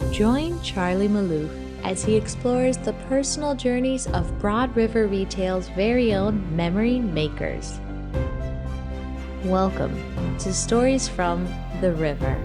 Join Charlie Maloof as he explores the personal journeys of Broad River Retail's very own memory makers. Welcome to Stories from the River.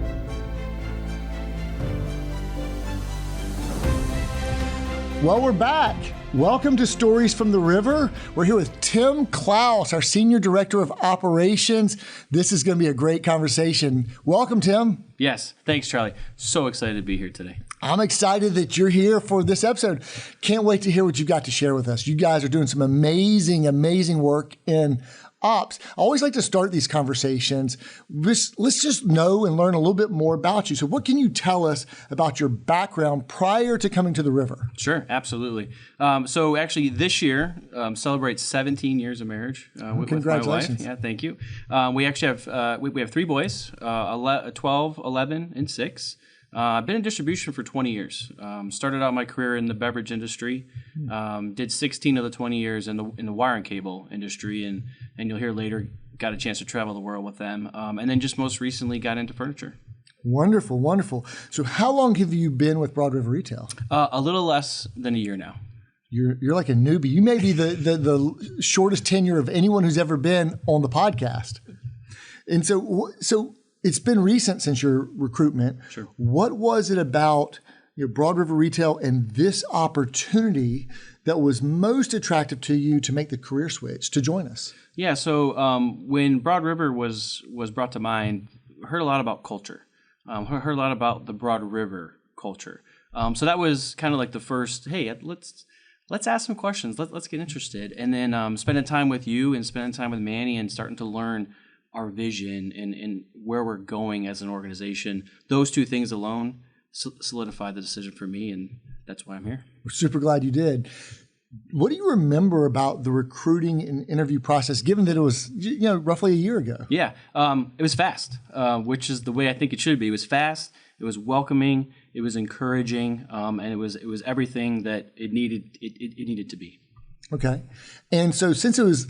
Well, we're back. Welcome to Stories from the River. We're here with Tim Clouse, our Senior Director of Operations. This is going to be a great conversation. Welcome, Tim. Yes. Thanks, Charlie. So excited to be here today. I'm excited that you're here for this episode. Can't wait to hear what you've got to share with us. You guys are doing some amazing work in ops. I always like to start these conversations. Let's just know and learn a little bit more about you. So what can you tell us about your background prior to coming to the river? Sure, absolutely. So actually this year celebrates 17 years of marriage with my wife. Yeah, thank you. We actually have we have three boys, 12, 11, and 6. I've been in distribution for 20 years. Started out my career in the beverage industry. Did 16 of the 20 years in the wire and cable industry, and you'll hear later, got a chance to travel the world with them. And then just most recently got into furniture. Wonderful. So how long have you been with Broad River Retail? A little less than a year now. You're like a newbie. You may be the shortest tenure of anyone who's ever been on the podcast. And so it's been recent since your recruitment. Sure. What was it about Broad River Retail and this opportunity that was most attractive to you to make the career switch to join us? Yeah, so when Broad River was brought to mind, I heard a lot about culture. I heard a lot about the Broad River culture. So that was kind of like the first, hey, let's ask some questions. Let's get interested. And then spending time with you and spending time with Manny and starting to learn our vision and where we're going as an organization. Those two things alone solidified the decision for me, and that's why I'm here. We're super glad you did. What do you remember about the recruiting and interview process, given that it was roughly a year ago? Yeah, it was fast, which is the way I think it should be. It was fast, it was welcoming, it was encouraging, and it was everything that it needed to be. Okay, and so since it was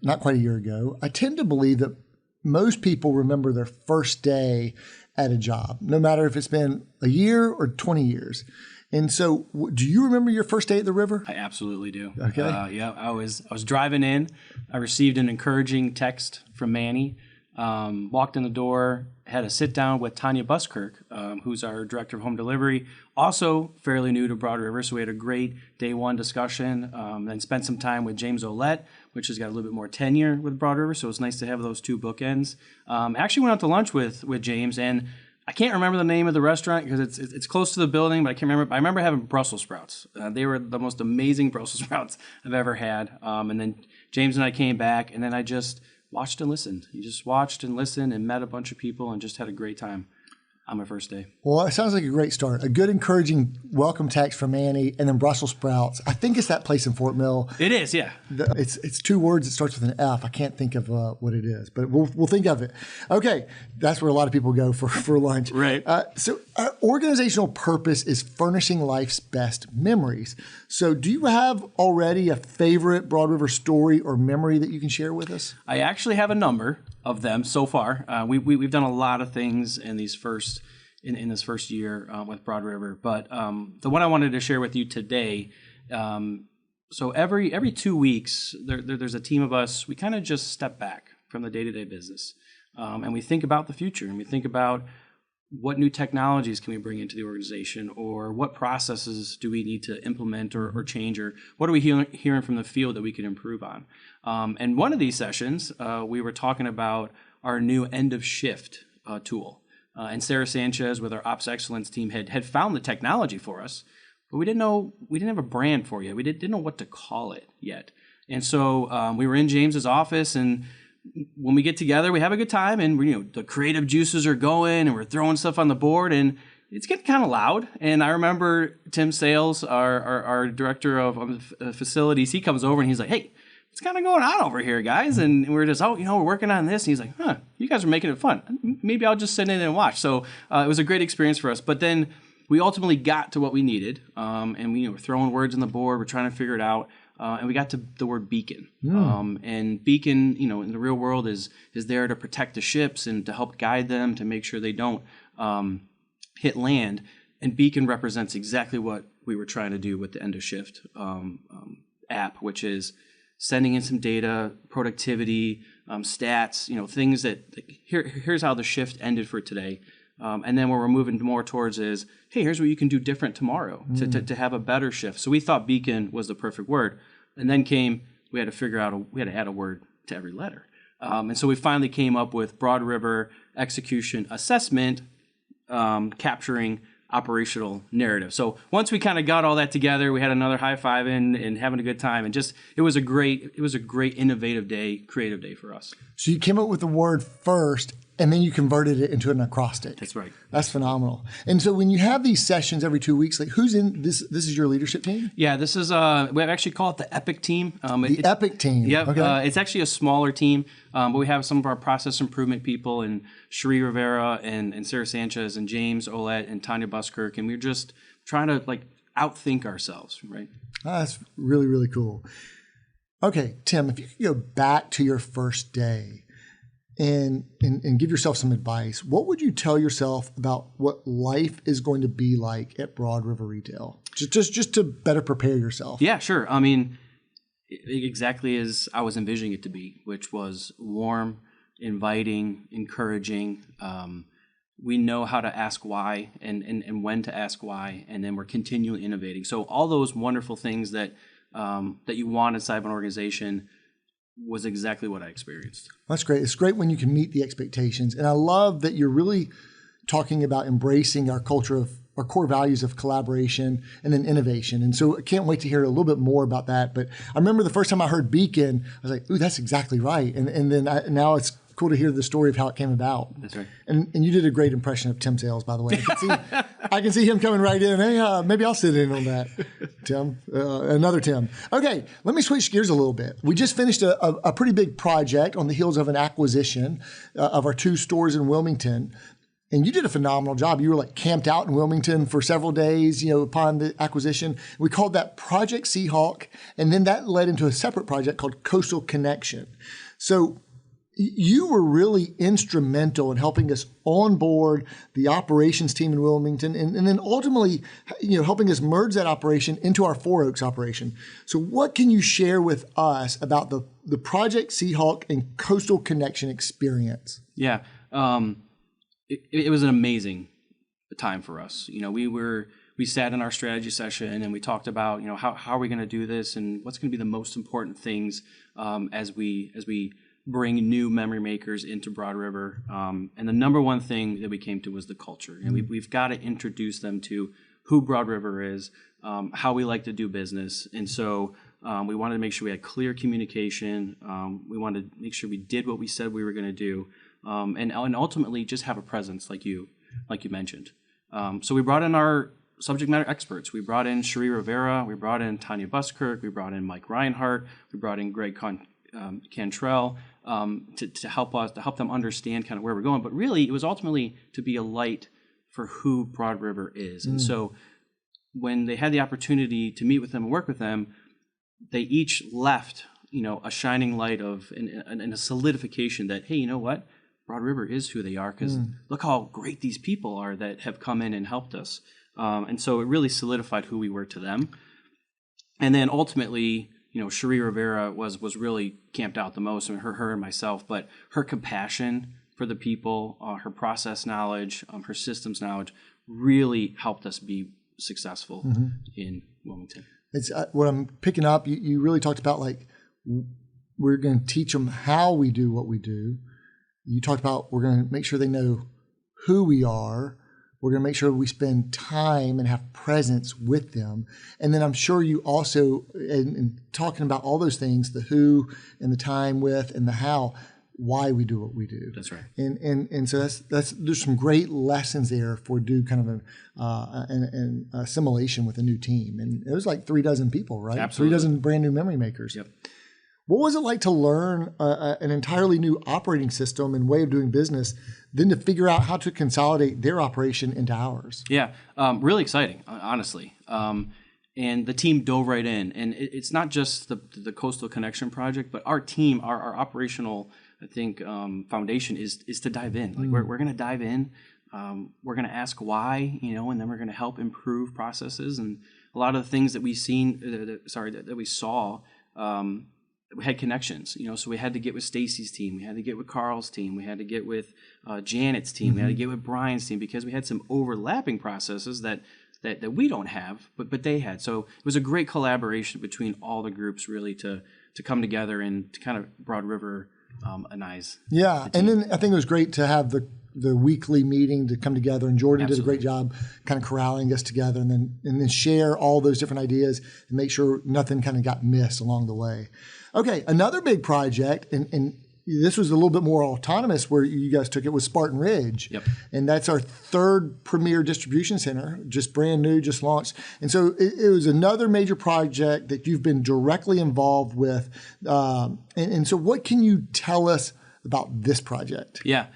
not quite a year ago, I tend to believe that most people remember their first day at a job, no matter if it's been a year or 20 years. And so do you remember your first day at the river? I absolutely do. Okay. Yeah, I was driving in. I received an encouraging text from Manny. Walked in the door, had a sit down with Tonia Buskirk, who's our director of home delivery, also fairly new to Broad River. So we had a great day one discussion. Then spent some time with James Ouellette, which has got a little bit more tenure with Broad River. So it's nice to have those two bookends. Actually went out to lunch with James, and I can't remember the name of the restaurant because it's close to the building, but I can't remember. I remember having Brussels sprouts. They were the most amazing Brussels sprouts I've ever had. And then James and I came back, and then I just watched and listened. You just watched and listened and met a bunch of people and just had a great time on my first day. Well, it sounds like a great start. A good, encouraging welcome text from Annie, and then Brussels sprouts. I think it's that place in Fort Mill. It is, yeah. It's two words. It starts with an F. I can't think of what it is, but we'll think of it. Okay, that's where a lot of people go for lunch. Right. So our organizational purpose is furnishing life's best memories. So do you have already a favorite Broad River story or memory that you can share with us? I actually have a number of them so far. We've done a lot of things in this first year with Broad River, but the one I wanted to share with you today. So every 2 weeks, there's a team of us. We kind of just step back from the day-to-day business, and we think about the future, and we think about what new technologies can we bring into the organization, or what processes do we need to implement or change, or what are we hearing from the field that we can improve on. And one of these sessions, we were talking about our new end of shift tool. And Sarah Sanchez with our Ops Excellence team had found the technology for us, but we didn't have a brand for it. We didn't know what to call it yet. And so we were in James's office, and when we get together, we have a good time, and the creative juices are going, and we're throwing stuff on the board, and it's getting kind of loud. And I remember Tim Sales, our director of facilities, he comes over and he's like, "Hey, what's kind of going on over here, guys?" And we're just, we're working on this. And he's like, you guys are making it fun. Maybe I'll just sit in and watch. So it was a great experience for us. But then we ultimately got to what we needed, and we were throwing words on the board. We're trying to figure it out. And we got to the word beacon. And beacon, in the real world is there to protect the ships and to help guide them, to make sure they don't hit land. And Beacon represents exactly what we were trying to do with the End of Shift app, which is sending in some data, productivity, stats, things that here's how the shift ended for today. And then what we're moving more towards is, hey, here's what you can do different tomorrow to have a better shift. So we thought Beacon was the perfect word. And then we had to figure out, we had to add a word to every letter. And so we finally came up with Broad River Execution Assessment, capturing operational narrative. So once we kind of got all that together, we had another high five and having a good time, and just it was a great innovative day, creative day for us. So you came up with the word first, and then you converted it into an acrostic. That's right. That's phenomenal. And so when you have these sessions every 2 weeks, like who's in this? This is your leadership team? Yeah, this is we actually call it the Epic team. Epic team. Yeah, okay. It's actually a smaller team, but we have some of our process improvement people, and Cherrie Rivera and Sarah Sanchez and James Ouellette and Tonia Buskirk, and we're just trying to outthink ourselves, right? That's really, really cool. Okay, Tim, if you could go back to your first day and give yourself some advice, what would you tell yourself about what life is going to be like at Broad River Retail? Just to better prepare yourself. Yeah, sure. I mean, exactly as I was envisioning it to be, which was warm, inviting, encouraging. We know how to ask why and when to ask why, and then we're continually innovating. So all those wonderful things that you want inside of an organization was exactly what I experienced. That's great. It's great when you can meet the expectations. And I love that you're really talking about embracing our culture of our core values of collaboration and then innovation. And so I can't wait to hear a little bit more about that. But I remember the first time I heard Beacon, I was like, ooh, that's exactly right. And then now it's cool to hear the story of how it came about. That's right. And you did a great impression of Tim Sales, by the way. I can see him coming right in. Hey, maybe I'll sit in on that, Tim. Another Tim. Okay, let me switch gears a little bit. We just finished a pretty big project on the heels of an acquisition of our 2 stores in Wilmington. And you did a phenomenal job. You were camped out in Wilmington for several days, upon the acquisition. We called that Project Seahawk. And then that led into a separate project called Coastal Connection. So you were really instrumental in helping us onboard the operations team in Wilmington and then ultimately, helping us merge that operation into our Four Oaks operation. So what can you share with us about the Project Seahawk and Coastal Connection experience? Yeah, it was an amazing time for us. We sat in our strategy session and we talked about, how are we going to do this and what's going to be the most important things as we bring new memory makers into Broad River. And the number one thing that we came to was the culture. And we've got to introduce them to who Broad River is, how we like to do business. And so we wanted to make sure we had clear communication. We wanted to make sure we did what we said we were going to do. And ultimately just have a presence like you mentioned. So we brought in our subject matter experts. We brought in Cherrie Rivera. We brought in Tonia Buskirk. We brought in Mike Reinhardt. We brought in Greg Cantrell to help them understand kind of where we're going. But really, it was ultimately to be a light for who Broad River is. And so when they had the opportunity to meet with them and work with them, they each left, a shining light of and a solidification that, hey, you know what? Broad River is who they are because look how great these people are that have come in and helped us. And so it really solidified who we were to them. And then ultimately, Cherrie Rivera was really camped out the most. I mean, her and myself, but her compassion for the people, her process knowledge, her systems knowledge really helped us be successful in Wilmington. It's what I'm picking up. You really talked about we're going to teach them how we do what we do. You talked about we're going to make sure they know who we are. We're going to make sure we spend time and have presence with them. And then I'm sure you also, in talking about all those things, the who and the time with and the how, why we do what we do. That's right. And so there's some great lessons there for do kind of an assimilation with a new team. And it was 36 people, right? Absolutely. 36 brand new memory makers. Yep. What was it like to learn an entirely new operating system and way of doing business, then to figure out how to consolidate their operation into ours? Yeah, really exciting, honestly. And the team dove right in. And it's not just the Coastal Connection project, but our team, our operational, I think, foundation is to dive in. We're going to dive in. we're going to ask why, and then we're going to help improve processes. And a lot of the things that we saw, we had connections, so we had to get with Stacy's team, we had to get with Carl's team, we had to get with Janet's team, we had to get with Brian's team, because we had some overlapping processes that we don't have, but they had. So it was a great collaboration between all the groups, really, to come together and to kind of Broad River anize. Yeah, and then I think it was great to have the weekly meeting to come together, and Jordan did a great job kind of corralling us together, and then share all those different ideas and make sure nothing kind of got missed along the way. Okay, another big project, and this was a little bit more autonomous where you guys took it, was Spartan Ridge. Yep. And that's our third premier distribution center, just brand new, just launched. And so it was another major project that you've been directly involved with. And so what can you tell us about this project? Yeah.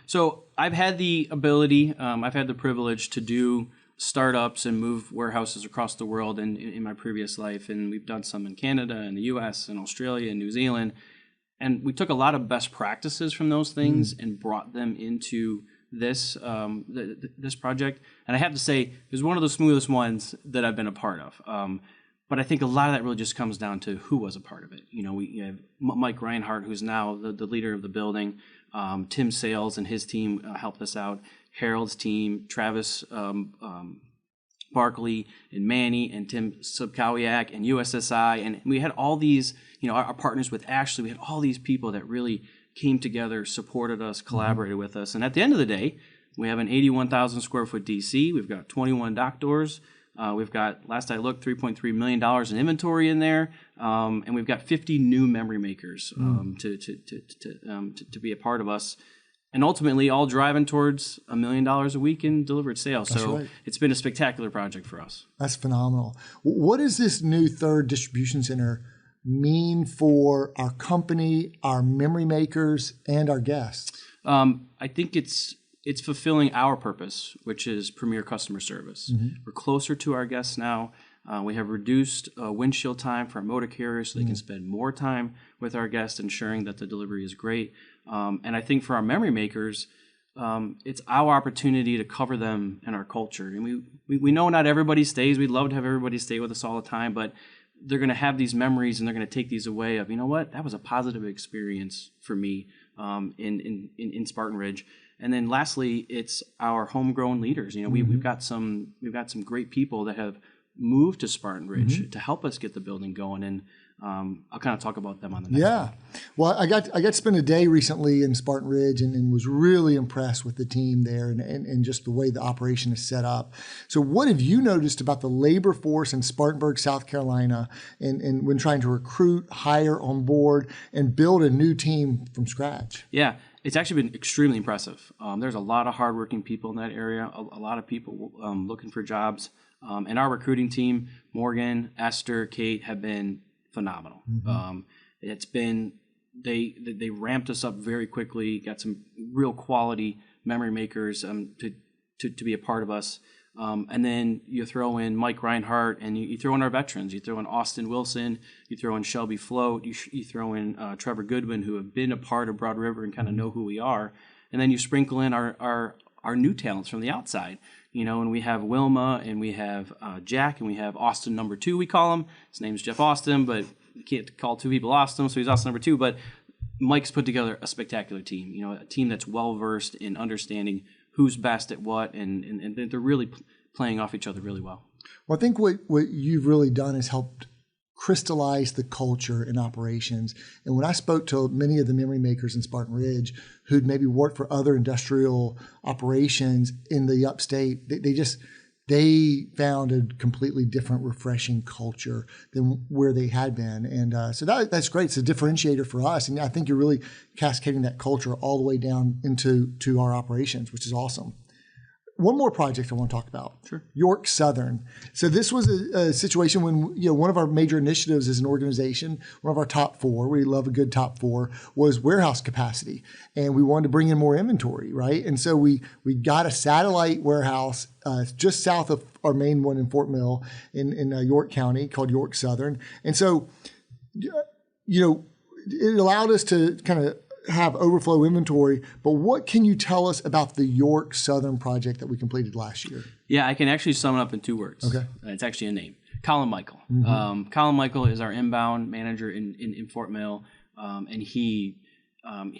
So I've had the ability, I've had the privilege to do startups and move warehouses across the world in my previous life. And we've done some in Canada and the US and Australia and New Zealand. And we took a lot of best practices from those things and brought them into this this project. And I have to say, it was one of the smoothest ones that I've been a part of. But I think a lot of that really just comes down to who was a part of it. We have Mike Reinhardt, who's now the leader of the building. Tim Sales and his team helped us out. Harold's team, Travis Barkley and Manny and Tim Subkowiak and USSI. And we had all these, our partners with Ashley, we had all these people that really came together, supported us, collaborated with us. And at the end of the day, we have an 81,000 square foot DC. We've got 21 dock doors. We've got, last I looked, $3.3 million in inventory in there. And we've got 50 new memory makers to be a part of us. And ultimately, all driving towards $1 million a week in delivered sales. So It's been a spectacular project for us. That's phenomenal. What does this new third distribution center mean for our company, our memory makers, and our guests? I think it's fulfilling our purpose, which is premier customer service. We're closer to our guests now. We have reduced windshield time for our motor carriers so they can spend more time with our guests, ensuring that the delivery is great. And I think for our memory makers, it's our opportunity to cover them in our culture. And we know not everybody stays. We'd love to have everybody stay with us all the time, but they're going to have these memories and they're going to take these away of, that was a positive experience for me in Spartan Ridge. And then lastly, it's our homegrown leaders. We've got some great people that have moved to Spartan Ridge to help us get the building going, and I'll kind of talk about them on the next one. Well, I got to spend a day recently in Spartan Ridge and was really impressed with the team there and just the way the operation is set up. So what have you noticed about the labor force in Spartanburg, South Carolina, and when trying to recruit, hire on board, and build a new team from scratch? Yeah. It's actually been extremely impressive. There's a lot of hardworking people in that area, a lot of people looking for jobs. And our recruiting team, Morgan, Esther, Kate, have been phenomenal. It's been, they ramped us up very quickly, got some real quality memory makers to be a part of us. And then you throw in Mike Reinhardt, and you throw in our veterans. You throw in Austin Wilson. You throw in Shelby Float. You throw in Trevor Goodwin, who have been a part of Broad River and kind of know who we are. And then you sprinkle in our new talents from the outside. And we have Wilma, and we have Jack, and we have Austin number 2, we call him. His name's Jeff Austin, but you can't call 2 people Austin, so he's Austin number 2. But Mike's put together a spectacular team, a team that's well-versed in understanding who's best at what, and they're really playing off each other really well. Well, I think what you've really done is helped crystallize the culture in operations. And when I spoke to many of the memory makers in Spartan Ridge who'd maybe worked for other industrial operations in the upstate, they found a completely different, refreshing culture than where they had been. And so that's great. It's a differentiator for us. And I think you're really cascading that culture all the way down into our operations, which is awesome. One more project I want to talk about. Sure. York Southern. So this was a situation when, one of our major initiatives as an organization, one of our top 4, we love a good top 4, was warehouse capacity. And we wanted to bring in more inventory, right? And so we got a satellite warehouse just south of our main one in Fort Mill in York County called York Southern. And so, it allowed us to kind of have overflow inventory, but what can you tell us about the York Southern project that we completed last year? Yeah, I can actually sum it up in 2 words. Okay. It's actually a name. Colin Michael. Colin Michael is our inbound manager in Fort Mill, and he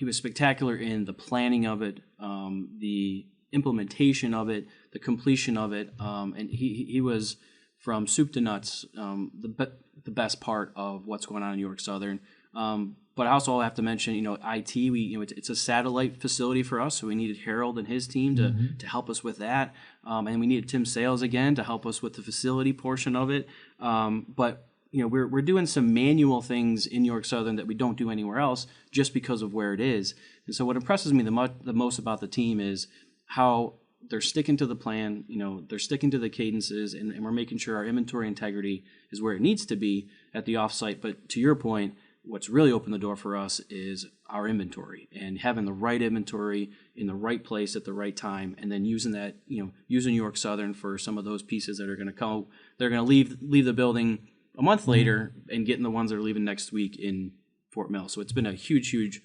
was spectacular in the planning of it, the implementation of it, the completion of it, and he was from soup to nuts the best part of what's going on in York Southern. But I also have to mention, IT. It's a satellite facility for us, so we needed Harold and his team to help us with that, and we needed Tim Sales again to help us with the facility portion of it. But we're doing some manual things in York Southern that we don't do anywhere else, just because of where it is. And so, what impresses me the most about the team is how they're sticking to the plan. They're sticking to the cadences, and we're making sure our inventory integrity is where it needs to be at the offsite. But to your point, what's really opened the door for us is our inventory and having the right inventory in the right place at the right time, and then using that, using York Southern for some of those pieces that are going to come. They're going to leave the building a month later, and getting the ones that are leaving next week in Fort Mill. So it's been a huge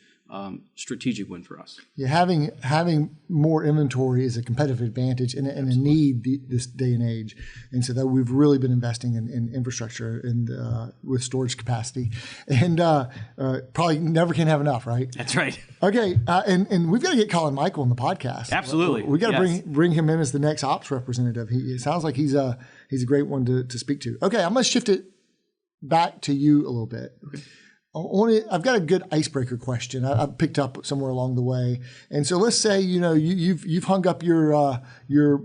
strategic win for us. Yeah, having more inventory is a competitive advantage and a need this day and age, and so that we've really been investing in infrastructure and with storage capacity, and probably never can have enough, right? That's right. Okay, and we've got to get Colin Michael on the podcast. Absolutely, we got to bring him in as the next ops representative. It sounds like he's a great one to speak to. Okay, I'm going to shift it back to you a little bit. Okay. I've got a good icebreaker question I've picked up somewhere along the way, and so let's say you've hung up your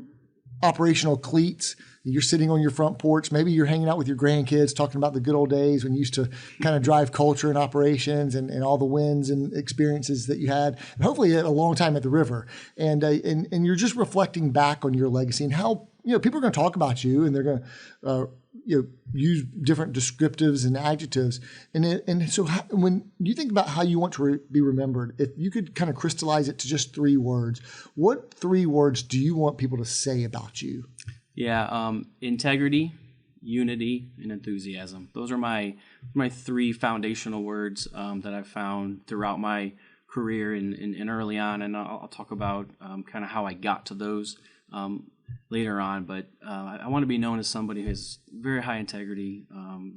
operational cleats. You're sitting on your front porch. Maybe you're hanging out with your grandkids, talking about the good old days when you used to kind of drive culture and operations and all the wins and experiences that you had, and hopefully a long time at the river. And you're just reflecting back on your legacy and how people are going to talk about you, and they're going to use different descriptives and adjectives. And so when you think about how you want to be remembered, if you could kind of crystallize it to just 3 words, what 3 words do you want people to say about you? Yeah, integrity, unity, and enthusiasm. Those are my 3 foundational words that I've found throughout my career and early on. And I'll talk about kind of how I got to those later on, but I want to be known as somebody who has very high integrity,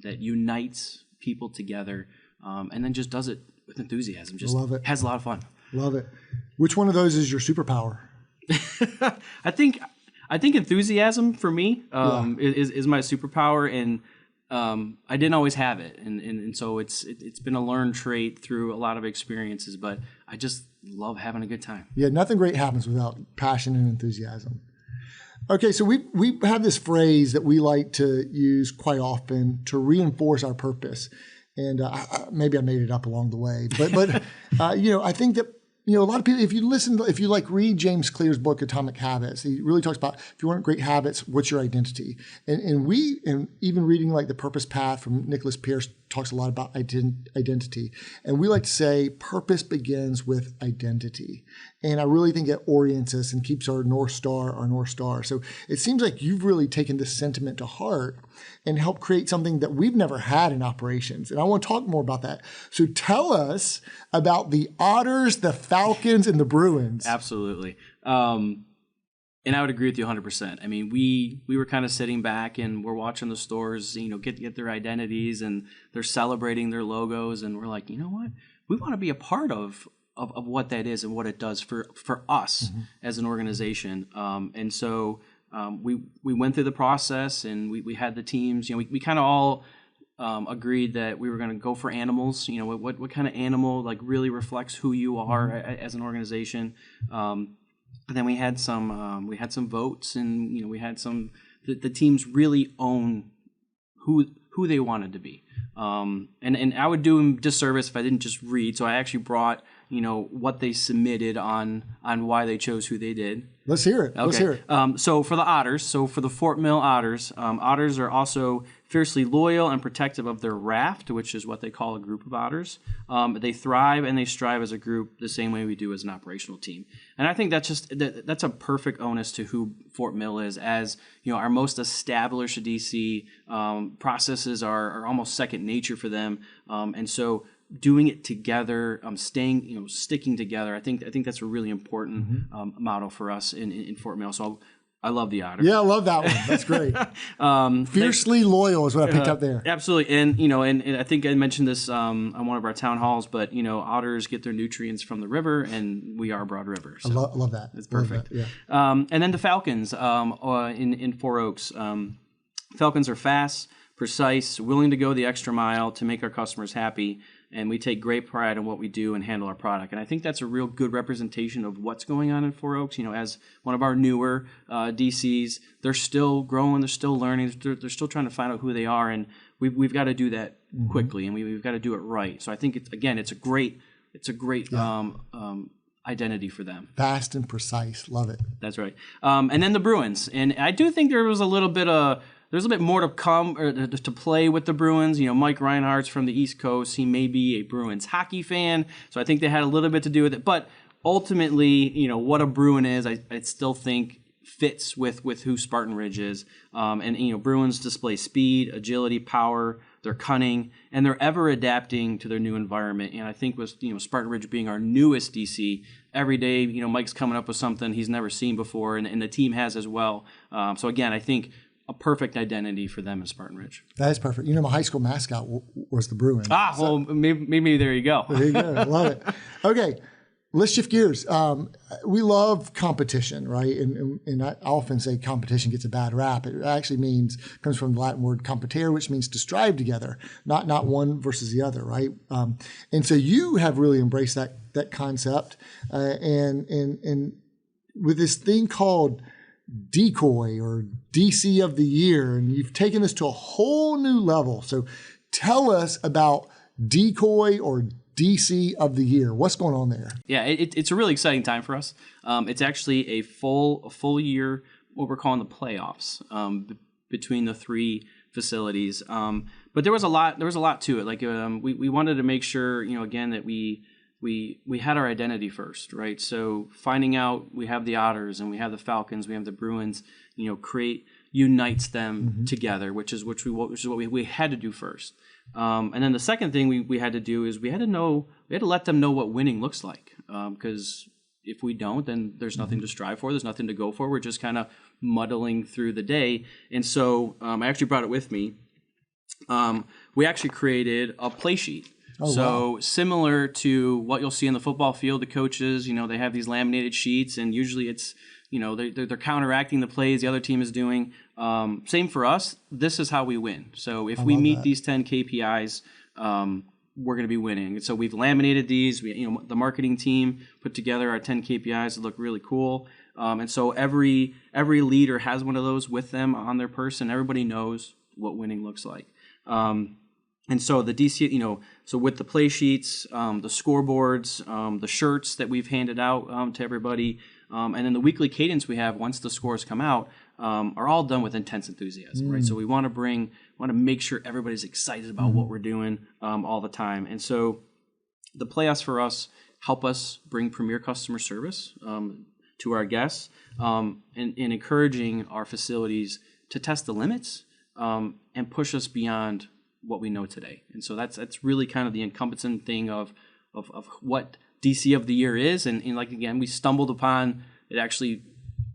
that unites people together, and then just does it with enthusiasm. Just love it. Has a lot of fun. Love it. Which one of those is your superpower? I think enthusiasm for me is my superpower, and I didn't always have it, and so it's been a learned trait through a lot of experiences, but I just love having a good time. Yeah, nothing great happens without passion and enthusiasm. Okay, so we have this phrase that we like to use quite often to reinforce our purpose, and maybe I made it up along the way, but I think that a lot of people, if you read James Clear's book Atomic Habits, he really talks about if you want great habits, what's your identity, and even reading like The Purpose Path from Nicholas Pierce talks a lot about identity, and we like to say purpose begins with identity, and I really think it orients us and keeps our North Star. So it seems like you've really taken this sentiment to heart and helped create something that we've never had in operations, and I want to talk more about that. So tell us about the Otters, the Falcons, and the Bruins. Absolutely. And I would agree with you 100%. I mean, we were kind of sitting back and we're watching the stores, get their identities, and they're celebrating their logos, and we're like, you know what? We want to be a part of what that is and what it does for us as an organization. And so we went through the process, and we had the teams. We kind of all agreed that we were going to go for animals. What kind of animal like really reflects who you are as an organization. And then we had some votes, and we had some. The teams really own who they wanted to be, and I would do them disservice if I didn't just read. So I actually brought what they submitted on why they chose who they did. Let's hear it. Okay. Let's hear it. So for the Otters, for the Fort Mill Otters, otters are also fiercely loyal and protective of their raft, which is what they call a group of otters. They thrive and they strive as a group the same way we do as an operational team. And I think that's a perfect onus to who Fort Mill is. As our most established DC, processes are almost second nature for them. And so doing it together, sticking together. I think that's a really important motto for us in Fort Mill. So I love the otter. Yeah, I love that one. That's great. Fiercely loyal is what I picked up there. Absolutely. And I think I mentioned this on one of our town halls, but otters get their nutrients from the river, and we are Broad River. So I love that. It's perfect. That, yeah. And then the falcons in Four Oaks. Falcons are fast, precise, willing to go the extra mile to make our customers happy, and we take great pride in what we do and handle our product. And I think that's a real good representation of what's going on in Four Oaks. As one of our newer DCs, they're still growing, they're still learning, they're still trying to find out who they are, and we've got to do that quickly, and we've got to do it right. So I think it's a great identity for them. Fast and precise, love it. That's right. And then the Bruins, and I do think there was a little bit more to come or to play with the Bruins. Mike Reinhardt's from the East Coast. He may be a Bruins hockey fan, so I think they had a little bit to do with it. But ultimately, what a Bruin is, I still think fits with who Spartan Ridge is. And Bruins display speed, agility, power. They're cunning, and they're ever adapting to their new environment. And I think with Spartan Ridge being our newest DC, every day Mike's coming up with something he's never seen before, and the team has as well. So again, I think a perfect identity for them as Spartan Ridge. That is perfect. My high school mascot was the Bruins. Well, maybe there you go. There you go. I love it. Okay, let's shift gears. We love competition, right? And I often say competition gets a bad rap. It actually comes from the Latin word competare, which means to strive together, not one versus the other, right? And so you have really embraced that concept, and with this thing called Decoy or DC of the Year, and you've taken this to a whole new level. So tell us about Decoy or DC of the Year. What's going on there? Yeah, it's a really exciting time for us. It's actually a full year, what we're calling the playoffs, between the three facilities. But there was a lot to it. Like we wanted to make sure, again, that we had our identity first, right? So finding out we have the Otters and we have the Falcons, we have the Bruins, unites them together, which is what we had to do first. And then the second thing we had to do is we had to let them know what winning looks like. Because if we don't, then there's nothing to strive for. There's nothing to go for. We're just kind of muddling through the day. And so I actually brought it with me. We actually created a play sheet. Wow. Similar to what you'll see in the football field, the coaches, they have these laminated sheets, and usually it's, they're counteracting the plays the other team is doing. Same for us. This is how we win. So if we meet these 10 KPIs, we're going to be winning. And so we've laminated these. The marketing team put together our 10 KPIs that look really cool. And so every leader has one of those with them on their person. Everybody knows what winning looks like. And so the DC, so with the play sheets, the scoreboards, the shirts that we've handed out to everybody, and then the weekly cadence we have once the scores come out, are all done with intense enthusiasm, right? So we want to make sure everybody's excited about what we're doing all the time. And so the playoffs for us help us bring premier customer service to our guests, and encouraging our facilities to test the limits and push us beyond what we know today. And so that's really kind of the encompassing thing of what DC of the Year is. And like, again, we stumbled upon it actually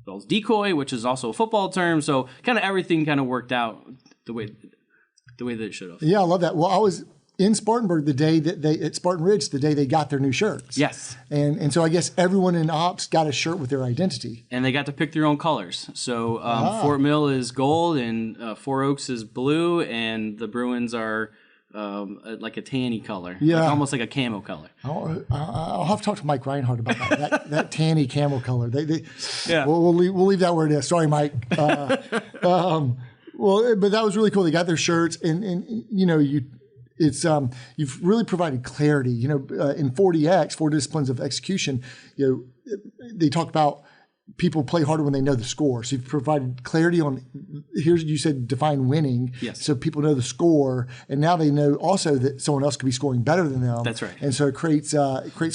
spells Decoy, which is also a football term. So kind of everything kind of worked out the way that it should have. Yeah, I love that. Well, I was in Spartanburg at Spartan Ridge the day they got their new shirts. Yes. And so I guess everyone in ops got a shirt with their identity. And they got to pick their own colors. So Fort Mill is gold, and Four Oaks is blue, and the Bruins are like a tanny color. Yeah. Almost like a camo color. I'll have to talk to Mike Reinhardt about that tanny camo color. Yeah. We'll leave that where it is. Sorry, Mike. Well, but that was really cool. They got their shirts, and you've really provided clarity. In 4DX, 4 disciplines of execution, they talk about people play harder when they know the score. So you've provided clarity on, you said define winning. Yes. So people know the score, and now they know also that someone else could be scoring better than them. That's right. And so it creates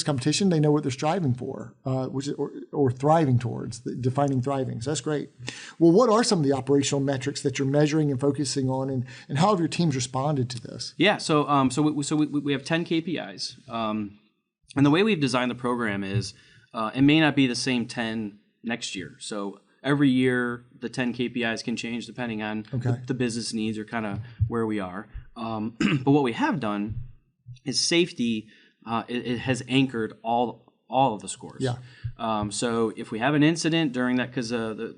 competition. They know what they're striving for, which is, or thriving towards, defining thriving. So that's great. Well, what are some of the operational metrics that you're measuring and focusing on, and how have your teams responded to this? Yeah, so we have 10 KPIs. And the way we've designed the program is it may not be the same 10 next year. So every year, the 10 KPIs can change depending on the business needs or kind of where we are. But what we have done is safety. It has anchored all of the scores. Yeah. So if we have an incident during that, because the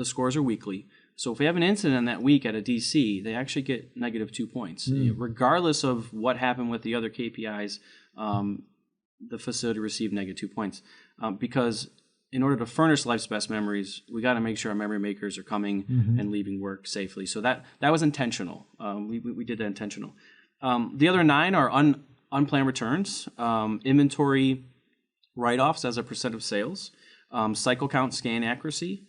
scores are weekly. So if we have an incident that week at a DC, they actually get -2 points, regardless of what happened with the other KPIs. The facility received -2 points because in order to furnish life's best memories, we got to make sure our memory makers are coming and leaving work safely. So that was intentional. We did that intentional. The other 9 are unplanned returns, inventory write-offs as a % of sales, cycle count scan accuracy,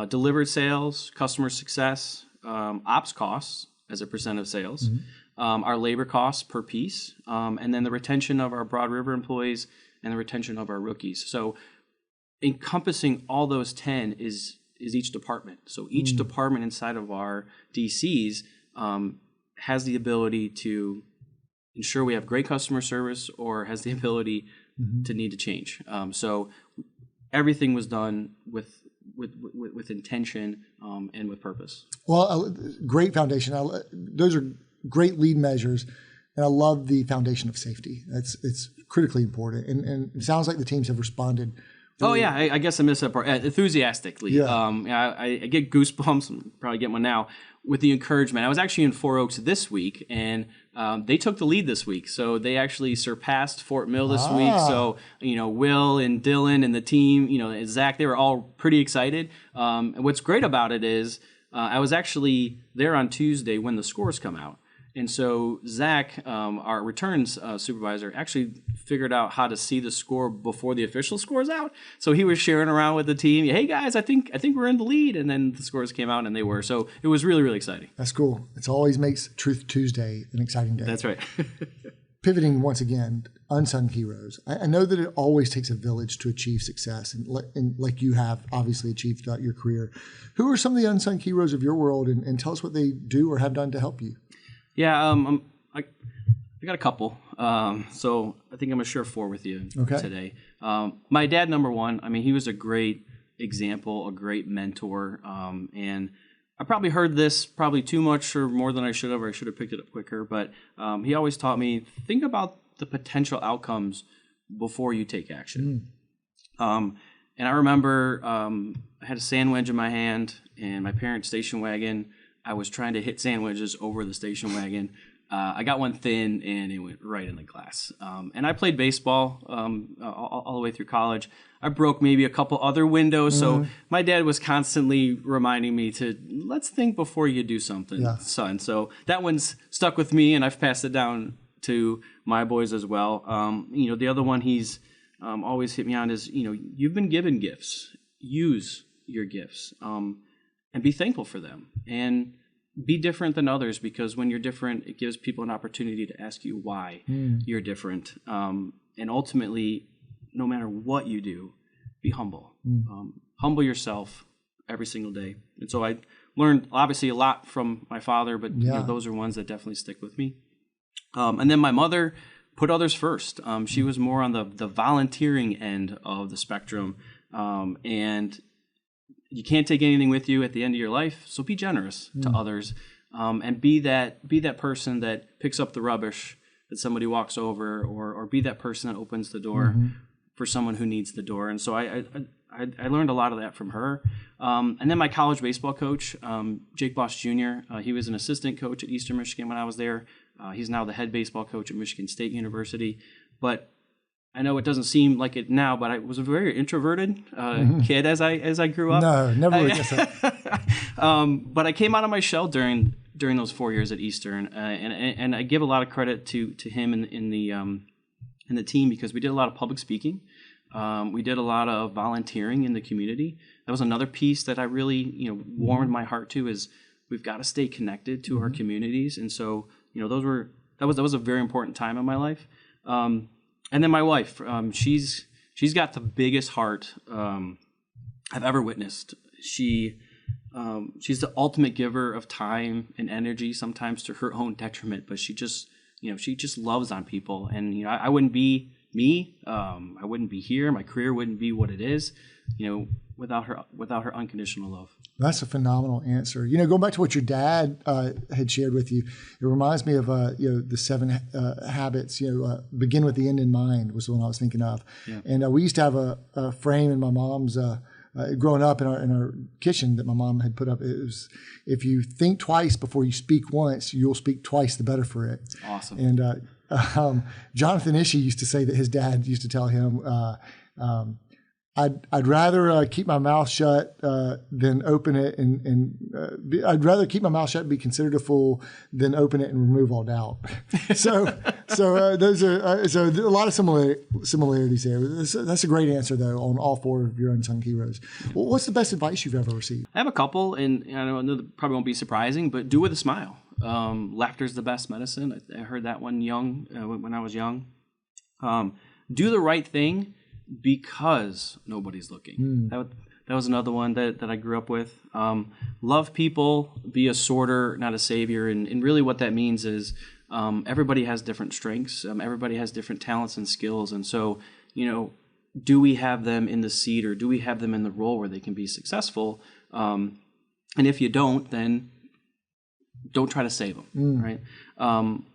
delivered sales, customer success, ops costs as a % of sales, our labor costs per piece, and then the retention of our Broad River employees and the retention of our rookies. So encompassing all those 10 is each department. So each department inside of our DCs has the ability to ensure we have great customer service or has the ability to need to change. So everything was done with intention and with purpose. Well, great foundation. Those are great lead measures, and I love the foundation of safety. It's critically important, and it sounds like the teams have responded. Oh yeah, I guess I missed that part. Enthusiastically, Yeah. I get goosebumps. I'm probably getting one now with the encouragement. I was actually in Four Oaks this week, and they took the lead this week. So they actually surpassed Fort Mill this week. So Will and Dylan and the team, and Zach, they were all pretty excited. And what's great about it is I was actually there on Tuesday when the scores come out. And so Zach, our returns supervisor, actually figured out how to see the score before the official score's out. So he was sharing around with the team, "Hey guys, I think we're in the lead." And then the scores came out, and they were. So it was really, really exciting. That's cool. It always makes Truth Tuesday an exciting day. That's right. Pivoting once again, unsung heroes. I know that it always takes a village to achieve success, and like you have obviously achieved throughout your career. Who are some of the unsung heroes of your world, and tell us what they do or have done to help you? Yeah, I got a couple. So I think I'm going to share 4 with you today. My dad, number 1, I mean, he was a great example, a great mentor. And I probably heard this too much or more than I should have, or I should have picked it up quicker. But he always taught me, think about the potential outcomes before you take action. And I remember I had a sandwich in my hand, and my parents' station wagon, I was trying to hit sandwiches over the station wagon. I got one thin, and it went right in the glass. And I played baseball all the way through college. I broke maybe a couple other windows. So my dad was constantly reminding me to, let's think before you do something, son. So that one's stuck with me, and I've passed it down to my boys as well. The other one he's always hit me on is, you've been given gifts. Use your gifts. And be thankful for them, and be different than others, because when you're different, it gives people an opportunity to ask you why you're different. And ultimately, no matter what you do, be humble. Humble yourself every single day. And so I learned obviously a lot from my father, but those are ones that definitely stick with me. And then my mother put others first. She was more on the volunteering end of the spectrum, and you can't take anything with you at the end of your life, so be generous to others, and be that person that picks up the rubbish that somebody walks over, or be that person that opens the door for someone who needs the door. And so I learned a lot of that from her. And then my college baseball coach, Jake Boss Jr., he was an assistant coach at Eastern Michigan when I was there. He's now the head baseball coach at Michigan State University. But I know it doesn't seem like it now, but I was a very introverted kid as I grew up. No, never would guess that. But I came out of my shell during those 4 years at Eastern, and I give a lot of credit to him in the team, because we did a lot of public speaking. We did a lot of volunteering in the community. That was another piece that I really, warmed my heart to, is we've got to stay connected to our communities. And so, that was a very important time in my life. And then my wife, she's got the biggest heart I've ever witnessed. She's the ultimate giver of time and energy, sometimes to her own detriment, but she just loves on people. And, I wouldn't be me. I wouldn't be here. My career wouldn't be what it is, without her unconditional love. That's a phenomenal answer. Going back to what your dad had shared with you, it reminds me of the 7 habits. Begin with the end in mind was the one I was thinking of. Yeah. And we used to have a frame in my mom's. Growing up in our kitchen that my mom had put up, it was, if you think twice before you speak once, you'll speak twice the better for it. Awesome. And Jonathan Ishii used to say that his dad used to tell him, I'd rather keep my mouth shut than open it, and I'd rather keep my mouth shut and be considered a fool than open it and remove all doubt. so those are so a lot of similarities there. That's a great answer though on all 4 of your unsung heroes. Well, what's the best advice you've ever received? I have a couple, and I know that probably won't be surprising, but do with a smile. Laughter's the best medicine. I heard that one when I was young. Do the right thing because nobody's looking. That was another one that I grew up with. Love people, be a sorter, not a savior. And really what that means is everybody has different strengths. Everybody has different talents and skills. And so, do we have them in the seat, or do we have them in the role where they can be successful? And if you don't, then don't try to save them, right?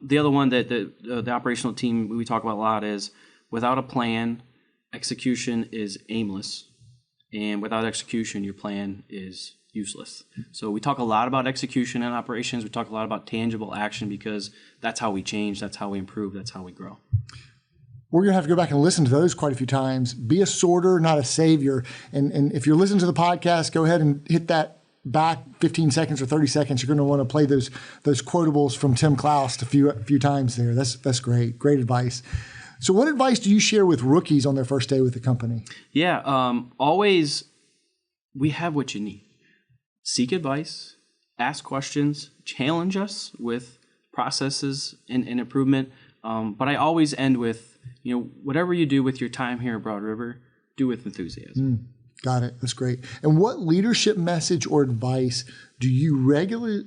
The other one that the operational team we talk about a lot is, without a plan, execution is aimless, and without execution, your plan is useless. So we talk a lot about execution and operations. We talk a lot about tangible action, because that's how we change, that's how we improve, that's how we grow. We're going to have to go back and listen to those quite a few times. Be a sorter, not a savior. And if you're listening to the podcast, go ahead and hit that back 15 seconds or 30 seconds. You're going to want to play those quotables from Tim Clouse a few times there. That's great. Great advice. So what advice do you share with rookies on their first day with the company? Yeah, always, we have what you need. Seek advice, ask questions, challenge us with processes and improvement. But I always end with, whatever you do with your time here at Broad River, do with enthusiasm. Got it. That's great. And what leadership message or advice do you regularly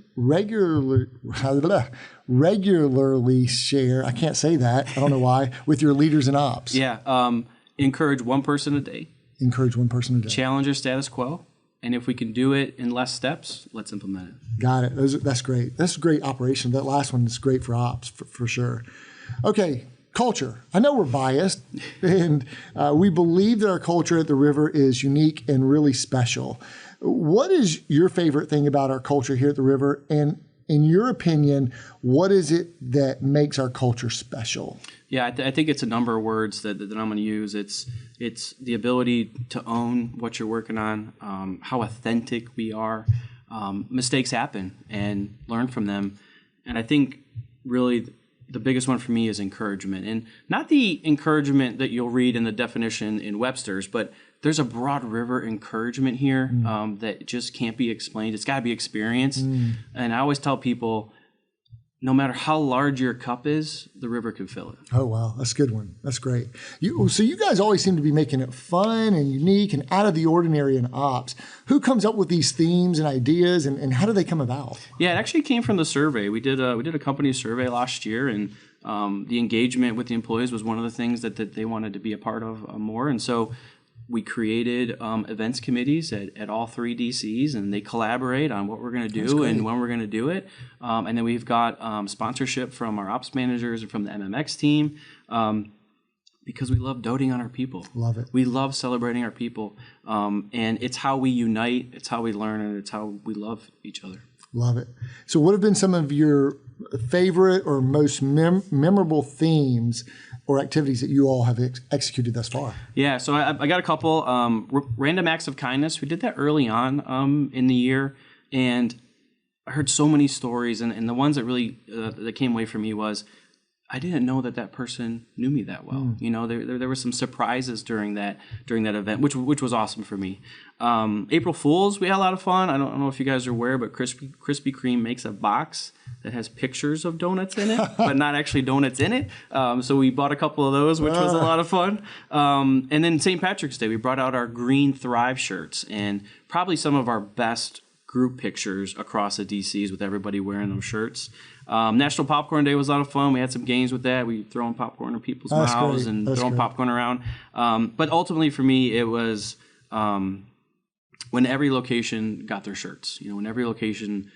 share? I can't say that. I don't know why. With your leaders and ops. Yeah. Encourage one person a day. Encourage one person a day. Challenge your status quo. And if we can do it in less steps, let's implement it. Got it. That's great. That's a great operation. That last one is great for ops, for sure. Okay. Culture. I know we're biased, and we believe that our culture at the river is unique and really special. What is your favorite thing about our culture here at the river? And in your opinion, what is it that makes our culture special? Yeah, I think it's a number of words that I'm going to use. It's the ability to own what you're working on, how authentic we are. Mistakes happen, and learn from them. And I think really the biggest one for me is encouragement, and not the encouragement that you'll read in the definition in Webster's, but there's a Broad River encouragement here that just can't be explained. It's got to be experienced. And I always tell people, no matter how large your cup is, the river can fill it. Oh, wow. That's a good one. That's great. So you guys always seem to be making it fun and unique and out of the ordinary in ops. Who comes up with these themes and ideas, and how do they come about? Yeah, it actually came from the survey. We did a company survey last year, and the engagement with the employees was one of the things that they wanted to be a part of more. And so we created events committees at all 3 DCs, and they collaborate on what we're going to do and when we're going to do it. And then we've got sponsorship from our ops managers and from the MMX team, because we love doting on our people. Love it. We love celebrating our people. And it's how we unite, it's how we learn, and it's how we love each other. Love it. So what have been some of your favorite or most memorable themes or activities that you all have executed thus far? Yeah, so I got a couple. Random acts of kindness. We did that early on in the year, and I heard so many stories, and the ones that really that came away from me was, I didn't know that person knew me that well. You know, there were some surprises during that event, which was awesome for me. April Fools, we had a lot of fun. I don't know if you guys are aware, but Krispy Kreme makes a box that has pictures of donuts in it, but not actually donuts in it. So we bought a couple of those, which was a lot of fun. And then St. Patrick's Day, we brought out our Green Thrive shirts, and probably some of our best group pictures across the DCs with everybody wearing those shirts. National Popcorn Day was a lot of fun. We had some games with that. We throwing popcorn in people's mouths and throwing popcorn around. But ultimately for me, it was when every location got their shirts. You know, when every location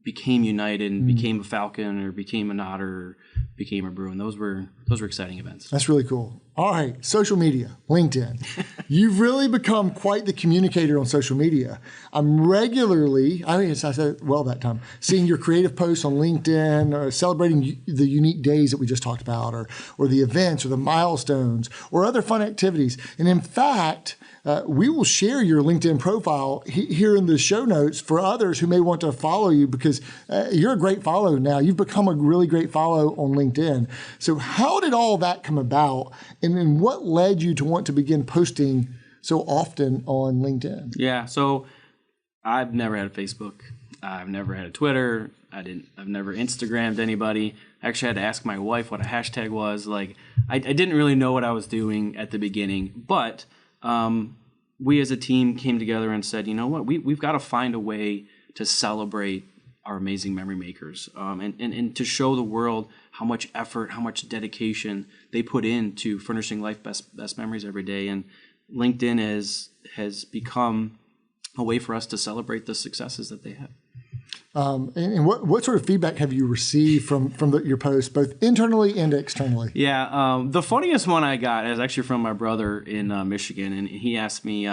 became united and became a Falcon or became an Otter or became a Bruin. Those were exciting events. That's really cool. All right, social media, LinkedIn. You've really become quite the communicator on social media. I'm regularly, I said well that time, seeing your creative posts on LinkedIn, or celebrating the unique days that we just talked about, or the events or the milestones or other fun activities. And in fact, we will share your LinkedIn profile here in the show notes for others who may want to follow you, because you're a great follow now. You've become a really great follow on LinkedIn. So how did all that come about? And then what led you to want to begin posting so often on LinkedIn? Yeah, so I've never had a Facebook. I've never had a Twitter. I've never Instagrammed anybody. I actually had to ask my wife what a hashtag was. Like, I didn't really know what I was doing at the beginning, but we as a team came together and said, you know what, we've got to find a way to celebrate our amazing memory makers, and to show the world how much effort, how much dedication they put into furnishing life best memories every day. And LinkedIn has become a way for us to celebrate the successes that they have. And what sort of feedback have you received from your posts, both internally and externally? Yeah, the funniest one I got is actually from my brother in Michigan, and he asked me,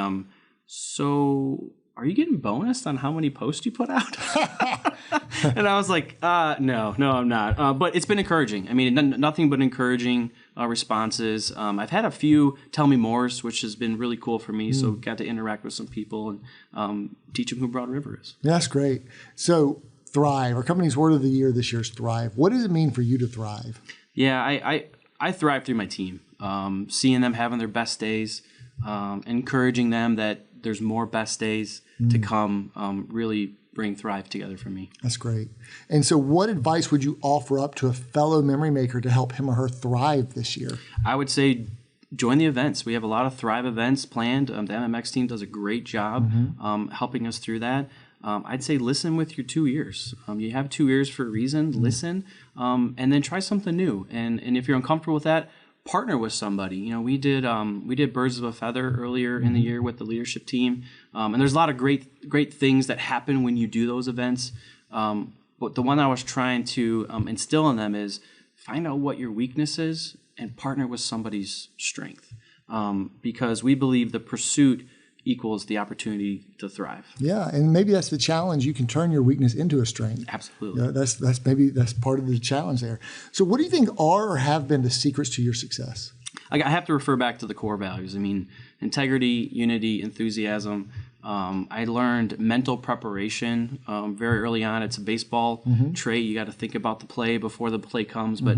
so are you getting bonused on how many posts you put out? And I was like, no, I'm not. But it's been encouraging. I mean, nothing but encouraging responses. I've had a few tell me mores, which has been really cool for me. So got to interact with some people and teach them who Broad River is. That's great. So Thrive, our company's word of the year this year is Thrive. What does it mean for you to thrive? Yeah, I thrive through my team. Seeing them having their best days, encouraging them that there's more best days to come, really bring Thrive together for me. That's great. And so what advice would you offer up to a fellow memory maker to help him or her thrive this year? I would say join the events. We have a lot of Thrive events planned. The MMX team does a great job helping us through that. I'd say listen with your 2 ears. You have 2 ears for a reason. Listen, and then try something new. And if you're uncomfortable with that, partner with somebody. You know, we did Birds of a Feather earlier in the year with the leadership team, and there's a lot of great things that happen when you do those events. But the one I was trying to instill in them is find out what your weakness is and partner with somebody's strength, because we believe the pursuit equals the opportunity to thrive. Yeah, and maybe that's the challenge. You can turn your weakness into a strength. Absolutely. Yeah, that's part of the challenge there. So what do you think are or have been the secrets to your success? I have to refer back to the core values. I mean, integrity, unity, enthusiasm. I learned mental preparation very early on. It's a baseball trait. You got to think about the play before the play comes, but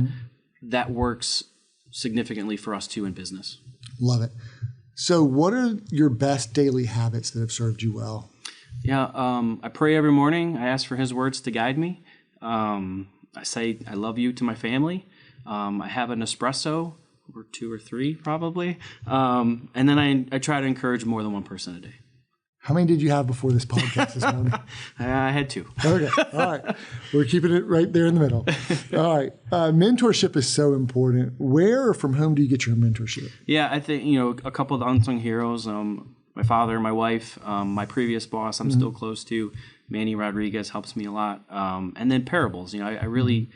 that works significantly for us too in business. Love it. So what are your best daily habits that have served you well? Yeah, I pray every morning. I ask for his words to guide me. I say I love you to my family. I have an espresso, or 2 or 3 probably. And then I try to encourage more than one person a day. How many did you have before this podcast this morning? I had 2. Okay. All right. We're keeping it right there in the middle. All right. Mentorship is so important. Where or from whom do you get your mentorship? Yeah, I think, a couple of the unsung heroes, my father, my wife, my previous boss I'm still close to, Manny Rodriguez helps me a lot. And then parables. I really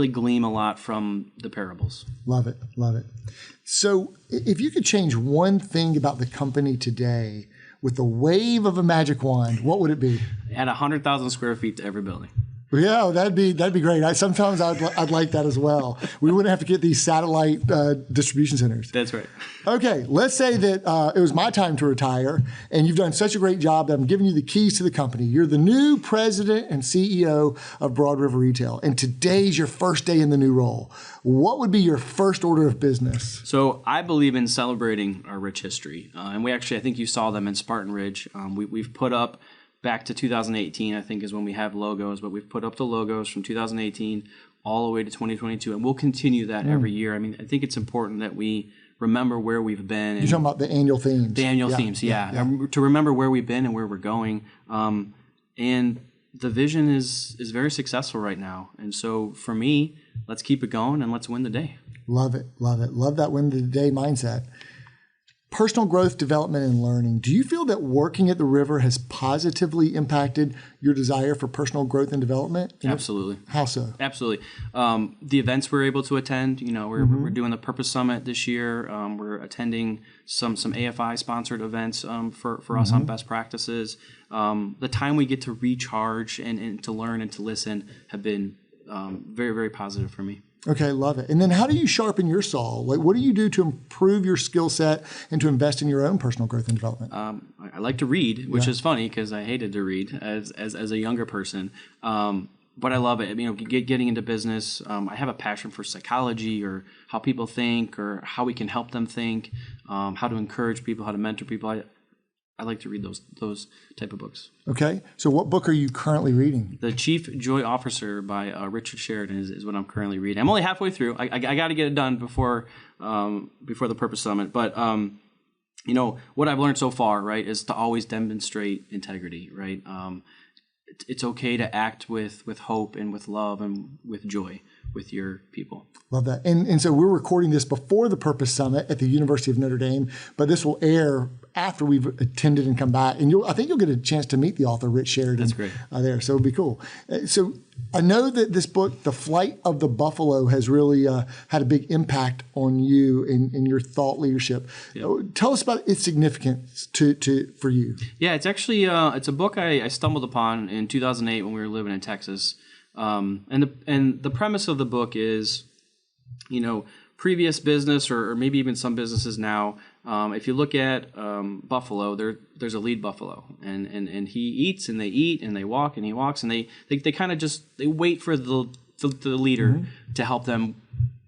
glean a lot from the parables. Love it. Love it. So if you could change one thing about the company today with the wave of a magic wand, what would it be? Add 100,000 square feet to every building. Yeah, that'd be great. Sometimes I'd like that as well. We wouldn't have to get these satellite distribution centers. That's right. Okay, let's say that it was my time to retire, and you've done such a great job that I'm giving you the keys to the company. You're the new president and CEO of Broad River Retail, and today's your first day in the new role. What would be your first order of business? So I believe in celebrating our rich history, and I think you saw them in Spartan Ridge. We've put up back to 2018, I think, is when we have logos, but we've put up the logos from 2018 all the way to 2022, and we'll continue that every year. I mean, I think it's important that we remember where we've been. You're talking about the annual themes. The annual themes, yeah. And to remember where we've been and where we're going. And the vision is very successful right now. And so for me, let's keep it going and let's win the day. Love it, love it. Love that win the day mindset. Personal growth, development, and learning. Do you feel that working at the river has positively impacted your desire for personal growth and development? Absolutely. How so? Absolutely. The events we're able to attend, we're doing the Purpose Summit this year. We're attending some AFI sponsored events for us on best practices. The time we get to recharge and to learn and to listen have been very, very positive for me. Okay, love it. And then how do you sharpen your saw? Like, what do you do to improve your skill set and to invest in your own personal growth and development? I like to read, which is funny because I hated to read as a younger person. But I love it. Getting into business, I have a passion for psychology or how people think or how we can help them think, how to encourage people, how to mentor people. I like to read those type of books. Okay. So what book are you currently reading? The Chief Joy Officer by Richard Sheridan is what I'm currently reading. I'm only halfway through. I got to get it done before the Purpose Summit. But, what I've learned so far, right, is to always demonstrate integrity, right? It's okay to act with hope and with love and with joy with your people. Love that. And so we're recording this before the Purpose Summit at the University of Notre Dame, but this will air after we've attended and come back. And I think you'll get a chance to meet the author, Rich Sheridan. That's great. There. So it'll be cool. So I know that this book, The Flight of the Buffalo, has really had a big impact on you in your thought leadership. Yep. Tell us about its significance for you. Yeah, it's actually it's a book I stumbled upon in 2008 when we were living in Texas. And the premise of the book is, previous business or maybe even some businesses now, if you look at buffalo, there's a lead buffalo, and he eats and they eat and they walk and he walks and they kind of just wait for the leader to help them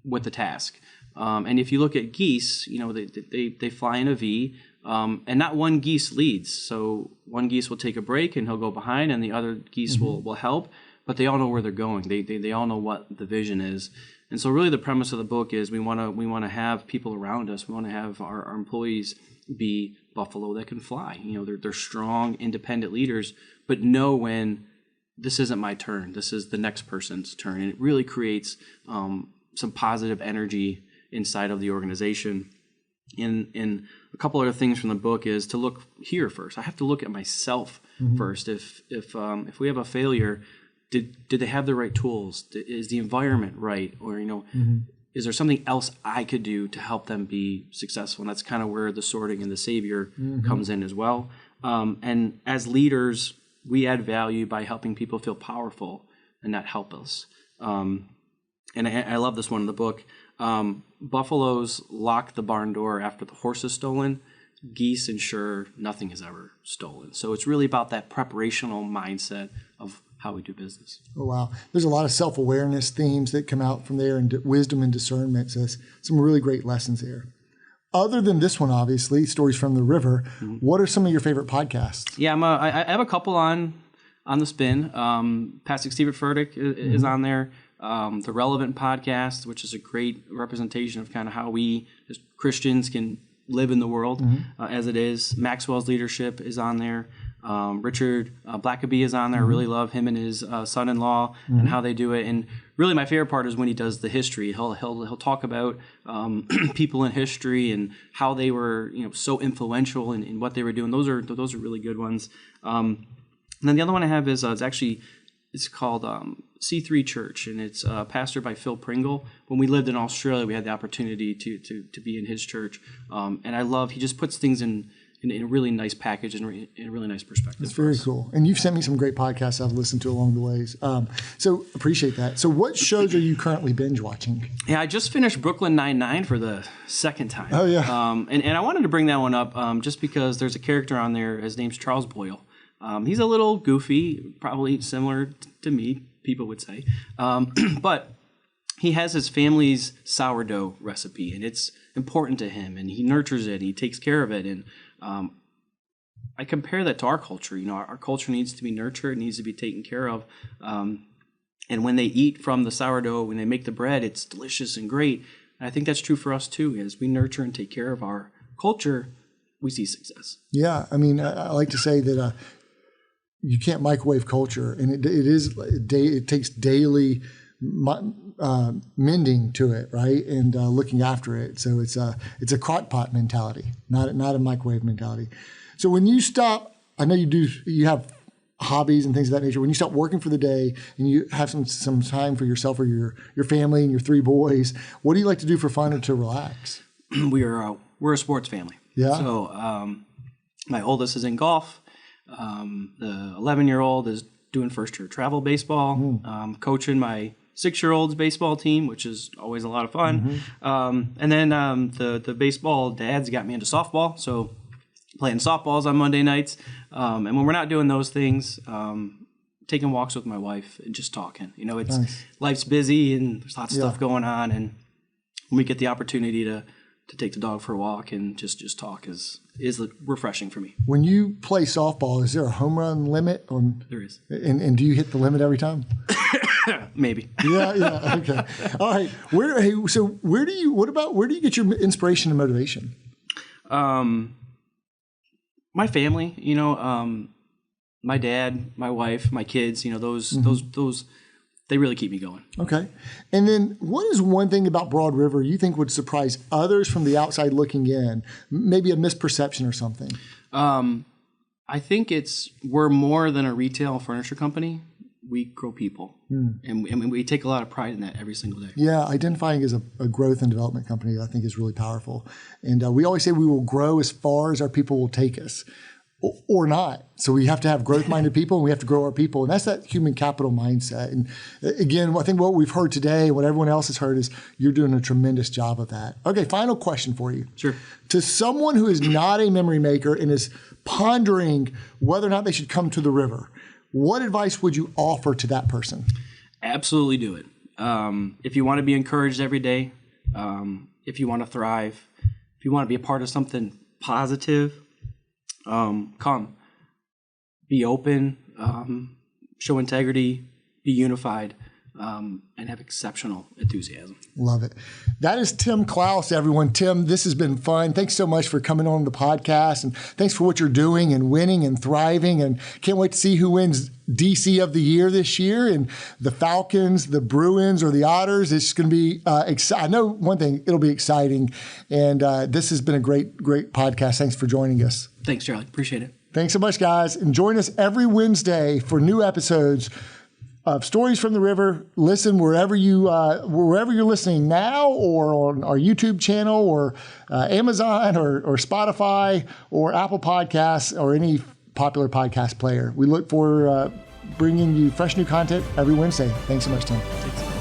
with the task. And if you look at geese, they fly in a V, and not one geese leads. So one geese will take a break and he'll go behind, and the other geese will help. But they all know where they're going. They all know what the vision is. And so really the premise of the book is we want to have people around us. We want to have our employees be buffalo that can fly. They're strong, independent leaders, but know when this isn't my turn. This is the next person's turn. And it really creates some positive energy inside of the organization. And a couple other things from the book is to look here first. I have to look at myself first. If we have a failure, did they have the right tools? Is the environment right? Or, is there something else I could do to help them be successful? And that's kind of where the sorting and the savior comes in as well. And as leaders, we add value by helping people feel powerful and not helpless. And I love this one in the book. Buffaloes lock the barn door after the horse is stolen. Geese ensure nothing is ever stolen. So it's really about that preparational mindset of how we do business. Oh, wow. There's a lot of self-awareness themes that come out from there, and wisdom and discernment. So some really great lessons there. Other than this one, obviously, Stories from the River, what are some of your favorite podcasts? Yeah, I have a couple on the spin. Pastor Stephen Furtick is on there. The Relevant podcast, which is a great representation of kind of how we as Christians can live in the world as it is. Maxwell's Leadership is on there. Richard Blackaby is on there. I really love him and his son-in-law and how they do it. And really my favorite part is when he does the history. He'll talk about people in history and how they were so influential in what they were doing. Those are really good ones. And then the other one I have is it's called C3 Church, and it's pastored by Phil Pringle. When we lived in Australia, we had the opportunity to be in his church, and I love he just puts things in in a really nice package and in a really nice perspective. That's very cool. And you've sent me some great podcasts I've listened to along the ways. So appreciate that. So what shows are you currently binge watching? Yeah, I just finished Brooklyn Nine-Nine for the second time. Oh, yeah. And I wanted to bring that one up just because there's a character on there. His name's Charles Boyle. He's a little goofy, probably similar to me, people would say. But he has his family's sourdough recipe, and it's important to him, and he nurtures it, he takes care of it. And I compare that to our culture. You know, our culture needs to be nurtured, needs to be taken care of. And when they eat from the sourdough, when they make the bread, it's delicious and great. And I think that's true for us too. As we nurture and take care of our culture, we see success. Yeah, I mean, I like to say that you can't microwave culture, and it takes daily mending to it, right? And looking after it. So it's a crock pot mentality, not a microwave mentality. So when you stop, I know you have hobbies and things of that nature. When you stop working for the day and you have some time for yourself or your family and your 3 boys, what do you like to do for fun or to relax? We're a sports family. Yeah. So my oldest is in golf. The 11-year-old is doing first-year travel baseball. Coaching my 6-year-old's baseball team, which is always a lot of fun. And then the baseball dad's got me into softball, so playing softballs on Monday nights. And when we're not doing those things, taking walks with my wife and just talking. You know, it's nice. Life's busy and there's lots of stuff going on, and when we get the opportunity to take the dog for a walk and just talk is refreshing for me. When you play softball, is there a home run limit? There is. And do you hit the limit every time? Maybe. Yeah. Okay. All right. Where do you get your inspiration and motivation? My family, you know, my dad, my wife, my kids, you know, those they really keep me going. Okay. And then what is one thing about Broad River you think would surprise others from the outside looking in? Maybe a misperception or something. I think we're more than a retail furniture company. We grow people, and we take a lot of pride in that every single day. Yeah, identifying as a growth and development company, I think, is really powerful. And we always say we will grow as far as our people will take us, or not. So we have to have growth-minded people, and we have to grow our people. And that's that human capital mindset. And again, I think what we've heard today, what everyone else has heard, is you're doing a tremendous job of that. Okay, final question for you. Sure. To someone who is not a memory maker and is pondering whether or not they should come to the river, what advice would you offer to that person? Absolutely do it. If you want to be encouraged every day, if you want to thrive, if you want to be a part of something positive, come. Be open, show integrity, be unified, and have exceptional enthusiasm. Love it. That is Tim Clouse, everyone. Tim, this has been fun. Thanks so much for coming on the podcast, and thanks for what you're doing and winning and thriving, and can't wait to see who wins DC of the year this year, and the Falcons, the Bruins, or the Otters. It's going to be exciting. I know one thing, it'll be exciting, and this has been a great podcast. Thanks for joining us. Thanks, Charlie. Appreciate it. Thanks so much, guys. And join us every Wednesday for new episodes of Stories from the River. Listen wherever you're listening now, or on our YouTube channel, or Amazon, or Spotify, or Apple Podcasts, or any popular podcast player. We look for bringing you fresh new content every Wednesday. Thanks so much, Tim. Thanks.